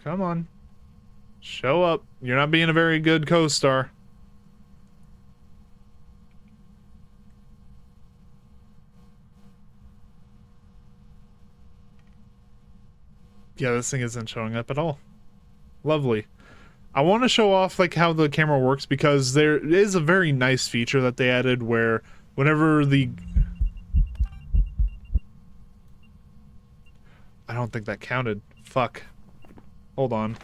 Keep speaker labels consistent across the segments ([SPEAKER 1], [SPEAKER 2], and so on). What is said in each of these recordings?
[SPEAKER 1] Come on. Show up. You're not being a very good co-star. Yeah, this thing isn't showing up at all. Lovely. I want to show off like how the camera works because there is a very nice feature that they added where whenever the... I don't think that counted. Fuck. Hold on.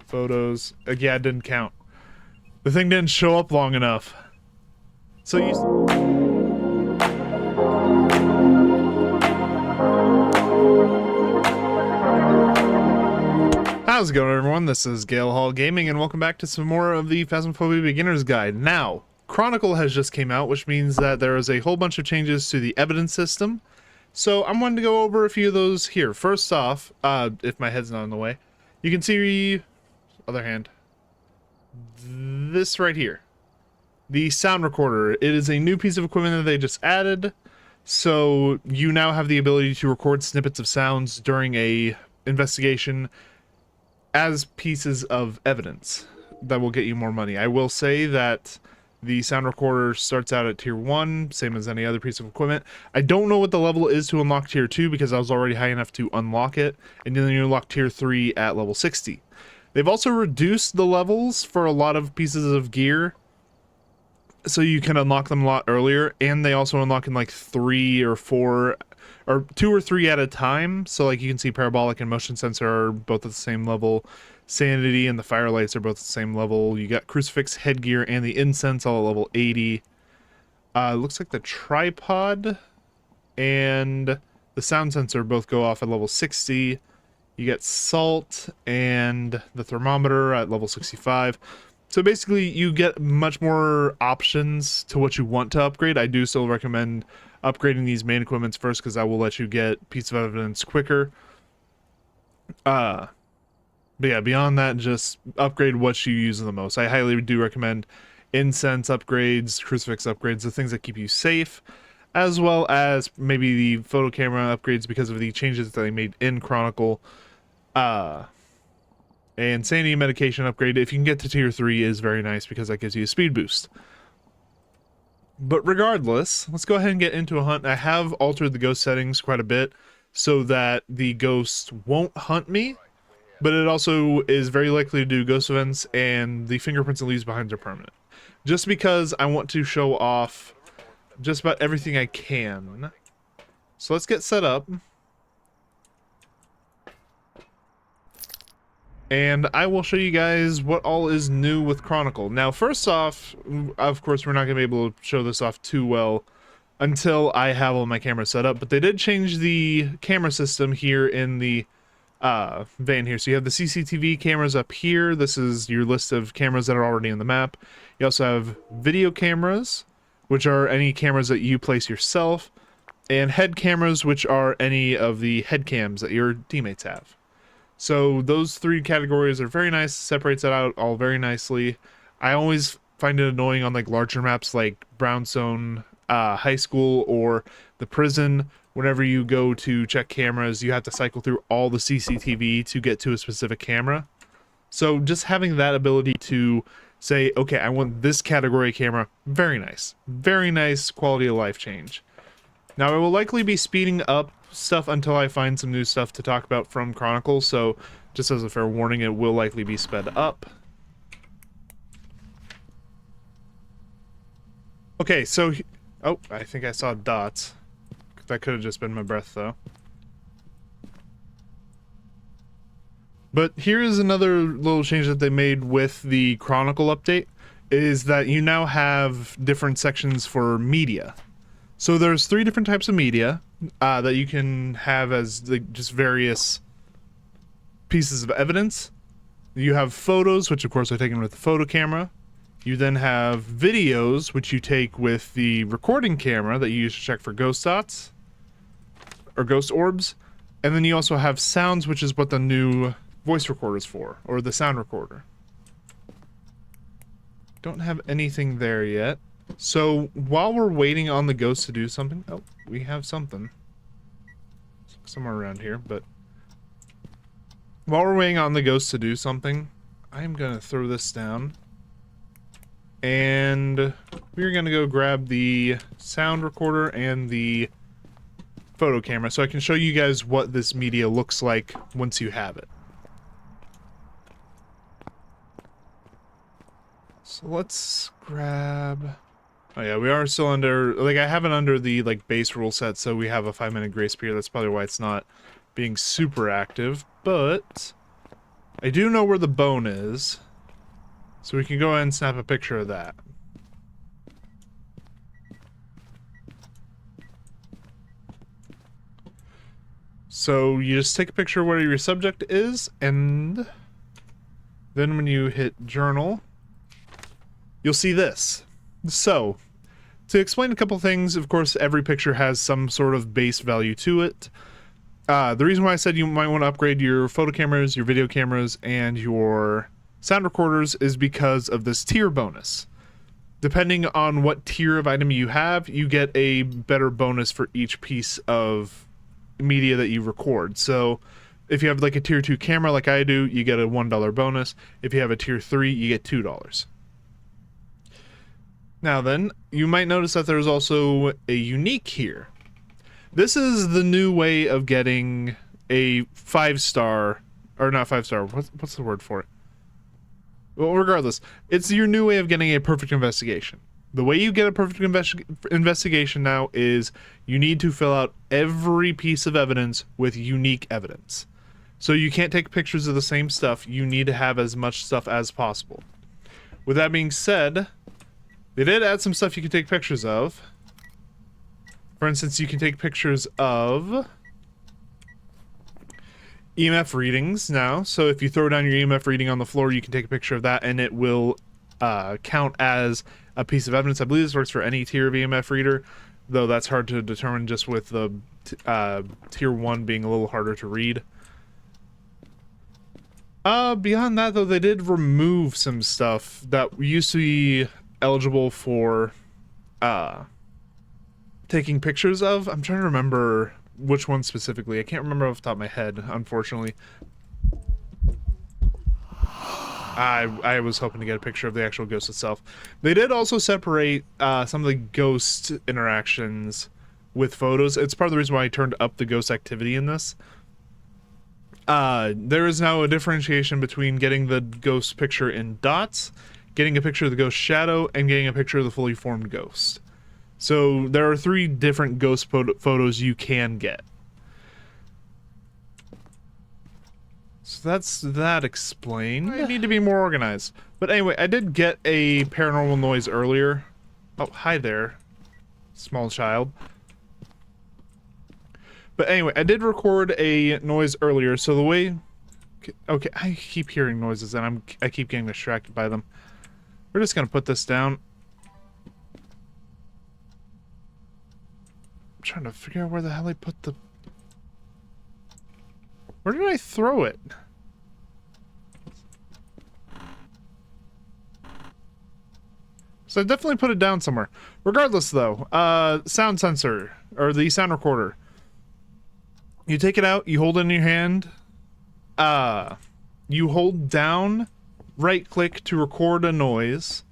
[SPEAKER 1] Photos. Yeah, it didn't count. The thing didn't show up long enough. So you... How's it going, everyone? This is Gale Hall Gaming, and welcome back to some more of the Phasmophobia Beginner's Guide. Now, Chronicle has just came out, which means that there is a whole bunch of changes to the evidence system. So I'm wanting to go over a few of those here. First off, if my head's not in the way, you can see, other hand, this right here. The sound recorder. It is a new piece of equipment that they just added. So you now have the ability to record snippets of sounds during a investigation as pieces of evidence that will get you more money. I will say that the sound recorder starts out at tier 1, same as any other piece of equipment. I don't know what the level is to unlock tier 2 because I was already high enough to unlock it, and then you unlock tier 3 at level 60. They've also reduced the levels for a lot of pieces of gear, so you can unlock them a lot earlier, and they also unlock in like 3 or 4 or 2 or 3 at a time. So like you can see parabolic and motion sensor are both at the same level, sanity and the firelights are both at the same level. You got crucifix, headgear, and the incense all at level 80. Looks like the tripod and the sound sensor both go off at level 60. You get salt and the thermometer at level 65. So basically you get much more options to what you want to upgrade. I do still recommend upgrading these main equipments first because I will let you get piece of evidence quicker. But yeah, beyond that, just upgrade what you use the most. I highly do recommend incense upgrades, crucifix upgrades, the things that keep you safe, as well as maybe the photo camera upgrades because of the changes that they made in Chronicle. And sanity medication upgrade, if you can get to tier 3, is very nice because that gives you a speed boost. But regardless, let's go ahead and get into a hunt. I have altered the ghost settings quite a bit so that the ghost won't hunt me, but it also is very likely to do ghost events, and the fingerprints it leaves behind are permanent. Just because I want to show off just about everything I can. So let's get set up. And I will show you guys what all is new with Chronicle. Now, first off, of course, we're not going to be able to show this off too well until I have all my cameras set up, but they did change the camera system here in the van here. So you have the CCTV cameras up here. This is your list of cameras that are already in the map. You also have video cameras, which are any cameras that you place yourself, and head cameras, which are any of the head cams that your teammates have. So those 3 categories are very nice, separates it out all very nicely. I always find it annoying on like larger maps like Brownstone High School or the prison. Whenever you go to check cameras, you have to cycle through all the CCTV to get to a specific camera. So just having that ability to say, okay, I want this category camera, very nice quality of life change. Now I will likely be speeding up stuff until I find some new stuff to talk about from Chronicle, so just as a fair warning, it will likely be sped up. Okay, so... oh, I think I saw dots. That could have just been my breath, though. But here is another little change that they made with the Chronicle update, is that you now have different sections for media. So there's 3 different types of media that you can have as just various pieces of evidence. You have photos, which of course are taken with the photo camera. You then have videos, which you take with the recording camera that you use to check for ghost dots or ghost orbs. And then you also have sounds, which is what the new voice recorder is for, or the sound recorder. Don't have anything there yet. So, while we're waiting on the ghost to do something... oh, we have something. Somewhere around here, but... while we're waiting on the ghost to do something, I'm gonna throw this down. And we're gonna go grab the sound recorder and the photo camera so I can show you guys what this media looks like once you have it. So let's grab... Oh yeah, we are still under... Like, I have it under the, like, base rule set, so we have a 5-minute grace period. That's probably why it's not being super active, but... I do know where the bone is, so we can go ahead and snap a picture of that. So you just take a picture of where your subject is, and then when you hit journal, you'll see this. So, to explain a couple things, of course, every picture has some sort of base value to it. The reason why I said you might want to upgrade your photo cameras, your video cameras, and your sound recorders is because of this tier bonus. Depending on what tier of item you have, you get a better bonus for each piece of media that you record. So if you have like a tier 2 camera like I do, you get a $1 bonus. If you have a tier 3, you get $2. Now then, you might notice that there's also a unique here. This is the new way of getting a 5-star, or not 5-star, what's the word for it? Well, regardless, it's your new way of getting a perfect investigation. The way you get a perfect investigation now is you need to fill out every piece of evidence with unique evidence. So you can't take pictures of the same stuff, you need to have as much stuff as possible. With that being said, they did add some stuff you can take pictures of. For instance, you can take pictures of EMF readings now. So if you throw down your EMF reading on the floor, you can take a picture of that and it will count as a piece of evidence. I believe this works for any tier of EMF reader, though that's hard to determine just with the tier 1 being a little harder to read. Beyond that, though, they did remove some stuff that used to be eligible for taking pictures of. I'm trying to remember which one specifically. I can't remember off the top of my head, unfortunately. I was hoping to get a picture of the actual ghost itself. They did also separate some of the ghost interactions with photos. It's part of the reason why I turned up the ghost activity in this. There is now a differentiation between getting the ghost picture in dots, getting a picture of the ghost shadow, and getting a picture of the fully formed ghost. So there are 3 different ghost photos you can get. So that's that explained. I need to be more organized. But anyway, I did get a paranormal noise earlier. Oh, hi there, small child. But anyway, I did record a noise earlier, so the way... Okay, I keep hearing noises and I keep getting distracted by them. We're just gonna put this down. I'm trying to figure out where the hell I put the... Where did I throw it? So I definitely put it down somewhere. Regardless though, sound sensor, or the sound recorder. You take it out, you hold it in your hand, you hold down, right click to record a noise,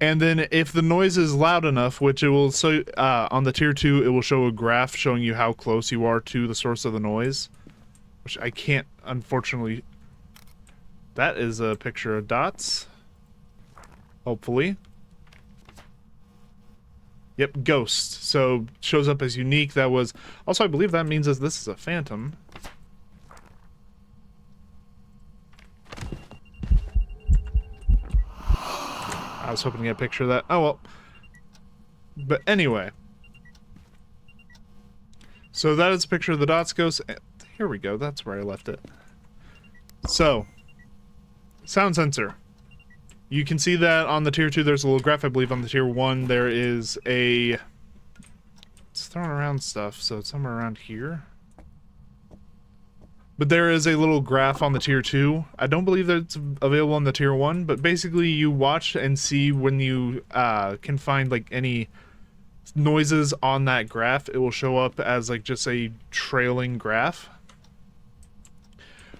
[SPEAKER 1] and then if the noise is loud enough, which it will, so on the tier 2 it will show a graph showing you how close you are to the source of the noise, which I can't, unfortunately. That is a picture of dots, hopefully. Yep, ghost. So shows up as unique. That was also, I believe that means that this is a phantom. I was hoping to get a picture of that. Oh well. But anyway. So that is a picture of the dots ghost. Here we go. That's where I left it. So, sound sensor. You can see that on the tier 2 there's a little graph. I believe on the tier 1 there is a... It's throwing around stuff, so it's somewhere around here. But there is a little graph on the tier 2. I don't believe that it's available on the tier 1, but basically you watch and see when you can find like any noises on that graph. It will show up as like just a trailing graph.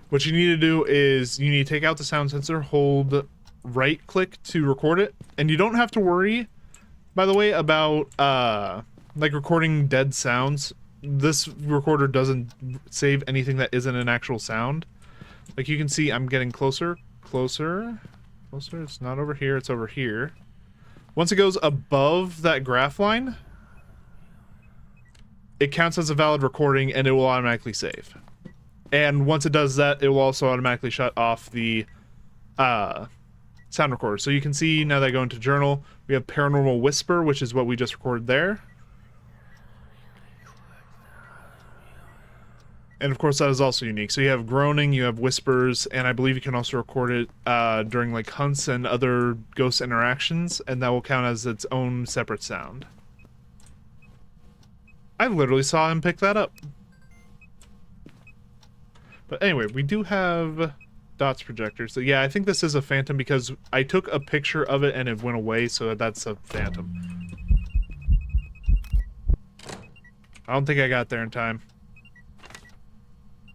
[SPEAKER 1] What you need to do is you need to take out the sound sensor, hold right click to record it, and you don't have to worry, by the way, about like recording dead sounds. This recorder doesn't save anything that isn't an actual sound. Like you can see, I'm getting closer, closer. It's not over here, it's over here. Once it goes above that graph line, it counts as a valid recording and it will automatically save. And once it does that, it will also automatically shut off the sound recorder. So you can see now that I go into journal, we have paranormal whisper, which is what we just recorded there. And of course that is also unique. So you have groaning, you have whispers, and I believe you can also record it during like hunts and other ghost interactions, and that will count as its own separate sound. I literally saw him pick that up. But anyway, we do have dots projector. So yeah, I think this is a phantom because I took a picture of it and it went away, so that's a phantom. I don't think I got there in time.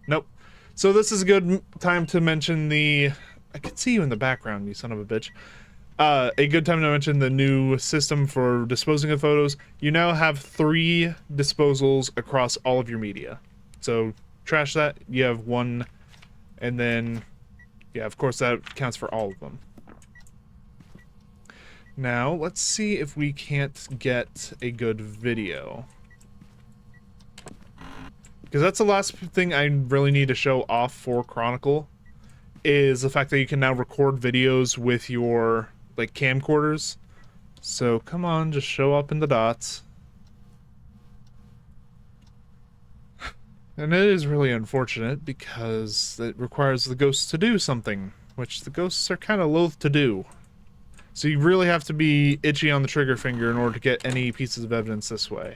[SPEAKER 1] Nope. So this is a good time to mention the... I can see you in the background, you son of a bitch. A good time to mention the new system for disposing of photos. You now have 3 disposals across all of your media. So trash that, you have 1, and then, yeah, of course that counts for all of them. Now, let's see if we can't get a good video. Because that's the last thing I really need to show off for Chronicle, is the fact that you can now record videos with your, like, camcorders. So, come on, just show up in the dots. And it is really unfortunate, because it requires the ghosts to do something, which the ghosts are kind of loath to do. So you really have to be itchy on the trigger finger in order to get any pieces of evidence this way.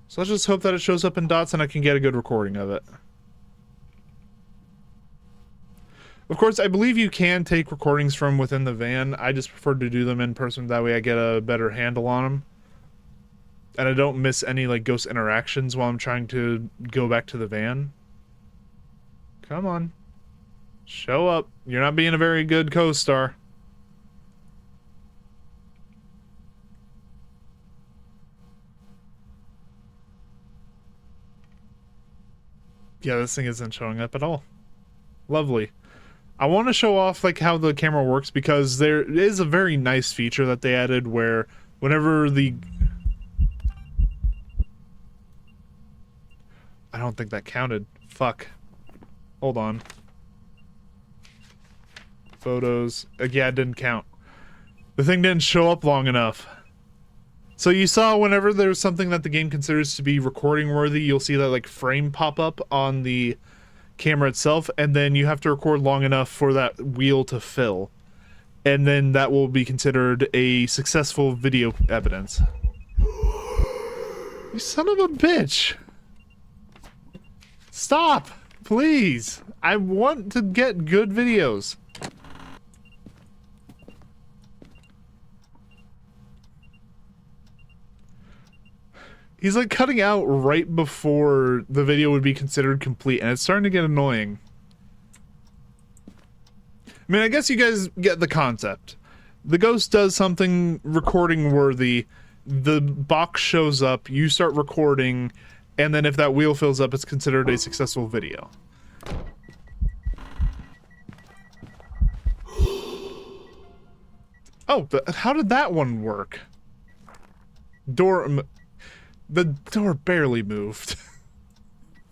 [SPEAKER 1] So let's just hope that it shows up in dots and I can get a good recording of it. Of course, I believe you can take recordings from within the van. I just prefer to do them in person, that way I get a better handle on them. And I don't miss any, like, ghost interactions while I'm trying to go back to the van. Come on. Show up. You're not being a very good co-star. Yeah, this thing isn't showing up at all. Lovely. I want to show off like how the camera works, because there is a very nice feature that they added where whenever the... I don't think that counted. Fuck. Hold on. Photos. Yeah, it didn't count. The thing didn't show up long enough. So you saw whenever there's something that the game considers to be recording worthy, you'll see that like frame pop up on the camera itself, and then you have to record long enough for that wheel to fill. And then that will be considered a successful video evidence. You son of a bitch! Stop! Please! I want to get good videos. He's like cutting out right before the video would be considered complete, and it's starting to get annoying. I mean, I guess you guys get the concept. The ghost does something recording worthy, the box shows up, you start recording, and then if that wheel fills up, it's considered a successful video. Oh, how did that one work? The door barely moved.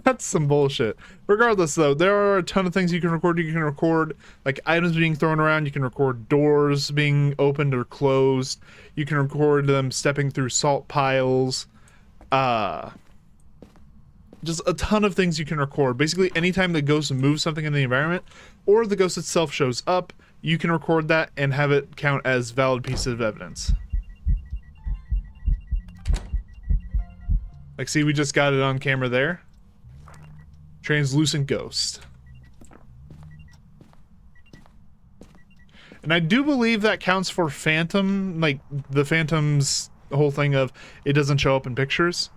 [SPEAKER 1] That's some bullshit. Regardless, though, there are a ton of things you can record. You can record, like, items being thrown around. You can record doors being opened or closed. You can record them stepping through salt piles. Just a ton of things you can record. Basically, anytime the ghost moves something in the environment, or the ghost itself shows up, you can record that and have it count as valid piece of evidence. Like, see, we just got it on camera there. Translucent ghost. And I do believe that counts for Phantom, like, the Phantom's whole thing of it doesn't show up in pictures.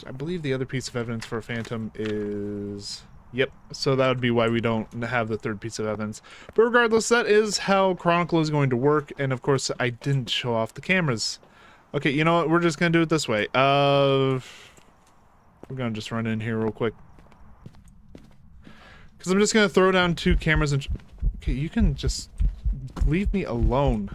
[SPEAKER 1] I believe the other piece of evidence for a phantom is... Yep, so that would be why we don't have the third piece of evidence. But regardless, that is how Chronicle is going to work, and of course, I didn't show off the cameras. Okay, you know what? We're just gonna do it this way. We're gonna just run in here real quick. Because I'm just gonna throw down 2 cameras and... Okay, you can just leave me alone.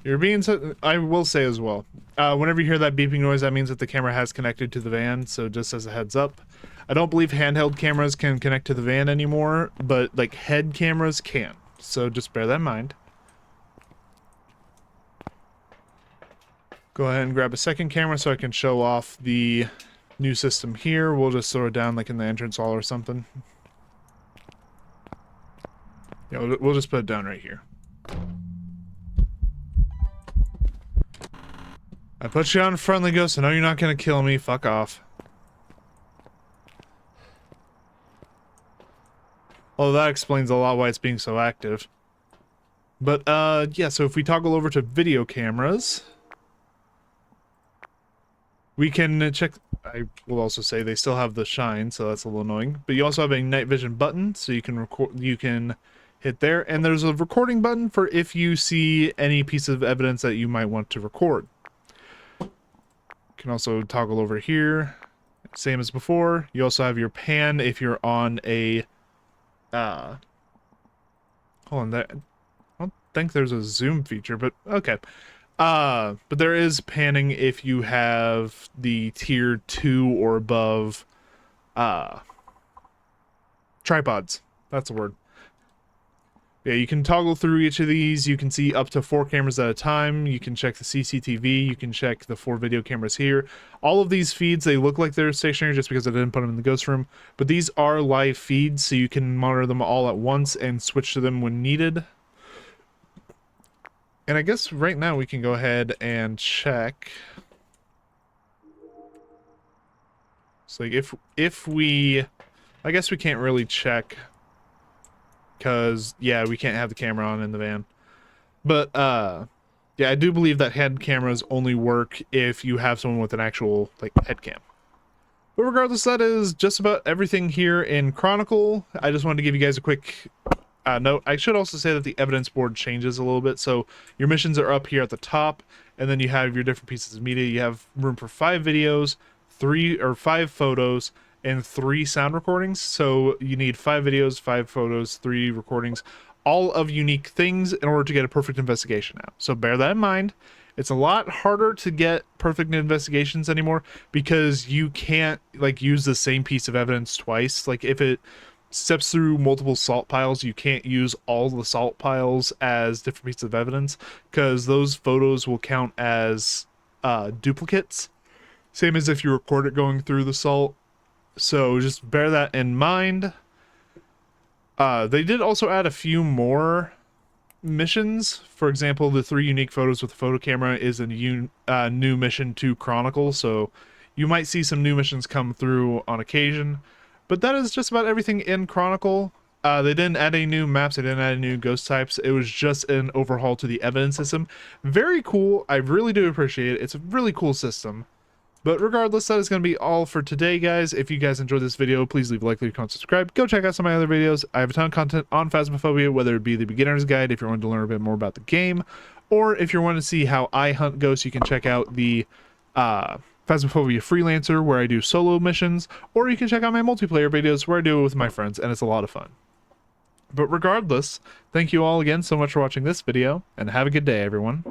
[SPEAKER 1] You're being so... I will say as well, whenever you hear that beeping noise, that means that the camera has connected to the van, so just as a heads up. I don't believe handheld cameras can connect to the van anymore, but, like, head cameras can. So just bear that in mind. Go ahead and grab a second camera so I can show off the new system here. We'll just throw it down, like, in the entrance hall or something. Yeah, we'll just put it down right here. I put you on friendly ghost. I know you're not gonna kill me. Fuck off. Well, that explains a lot why it's being so active. But, yeah, so if we toggle over to video cameras, we can check... I will also say they still have the shine, so that's a little annoying. But you also have a night vision button, so you can record... You can hit there. And there's a recording button for if you see any piece of evidence that you might want to record. Can also toggle over here, same as before. You also have your pan if you're on a hold on, I don't think there's a zoom feature, but okay. But there is panning if you have the tier 2 or above tripods. That's the word. Yeah, you can toggle through each of these. You can see up to 4 cameras at a time. You can check the CCTV. You can check the 4 video cameras here. All of these feeds, they look like they're stationary just because I didn't put them in the ghost room. But these are live feeds, so you can monitor them all at once and switch to them when needed. And I guess right now we can go ahead and check. So like if we... I guess we can't really check... Because, yeah, we can't have the camera on in the van. But, yeah, I do believe that head cameras only work if you have someone with an actual, like, head cam. But regardless, that is just about everything here in Chronicle. I just wanted to give you guys a quick note. I should also say that the evidence board changes a little bit. So your missions are up here at the top, and then you have your different pieces of media. You have room for 5 videos, 5 photos, and 3 sound recordings. So you need 5 videos, 5 photos, 3 recordings, all of unique things in order to get a perfect investigation out. So bear that in mind. It's a lot harder to get perfect investigations anymore because you can't like use the same piece of evidence twice. Like if it steps through multiple salt piles, you can't use all the salt piles as different pieces of evidence because those photos will count as duplicates. Same as if you record it going through the salt. So just bear that in mind. They did also add a few more missions. For example, the 3 unique photos with the photo camera is a new mission to Chronicle. So you might see some new missions come through on occasion. But that is just about everything in Chronicle. They didn't add any new maps. They didn't add any new ghost types. It was just an overhaul to the evidence system. Very cool. I really do appreciate it. It's a really cool system. But regardless, that is going to be all for today, guys. If you guys enjoyed this video, please leave a like, leave a comment, subscribe. Go check out some of my other videos. I have a ton of content on Phasmophobia, whether it be the beginner's guide if you're wanting to learn a bit more about the game, or if you're wanting to see how I hunt ghosts, you can check out the Phasmophobia Freelancer, where I do solo missions, or you can check out my multiplayer videos, where I do it with my friends, and it's a lot of fun. But regardless, thank you all again so much for watching this video, and have a good day, everyone.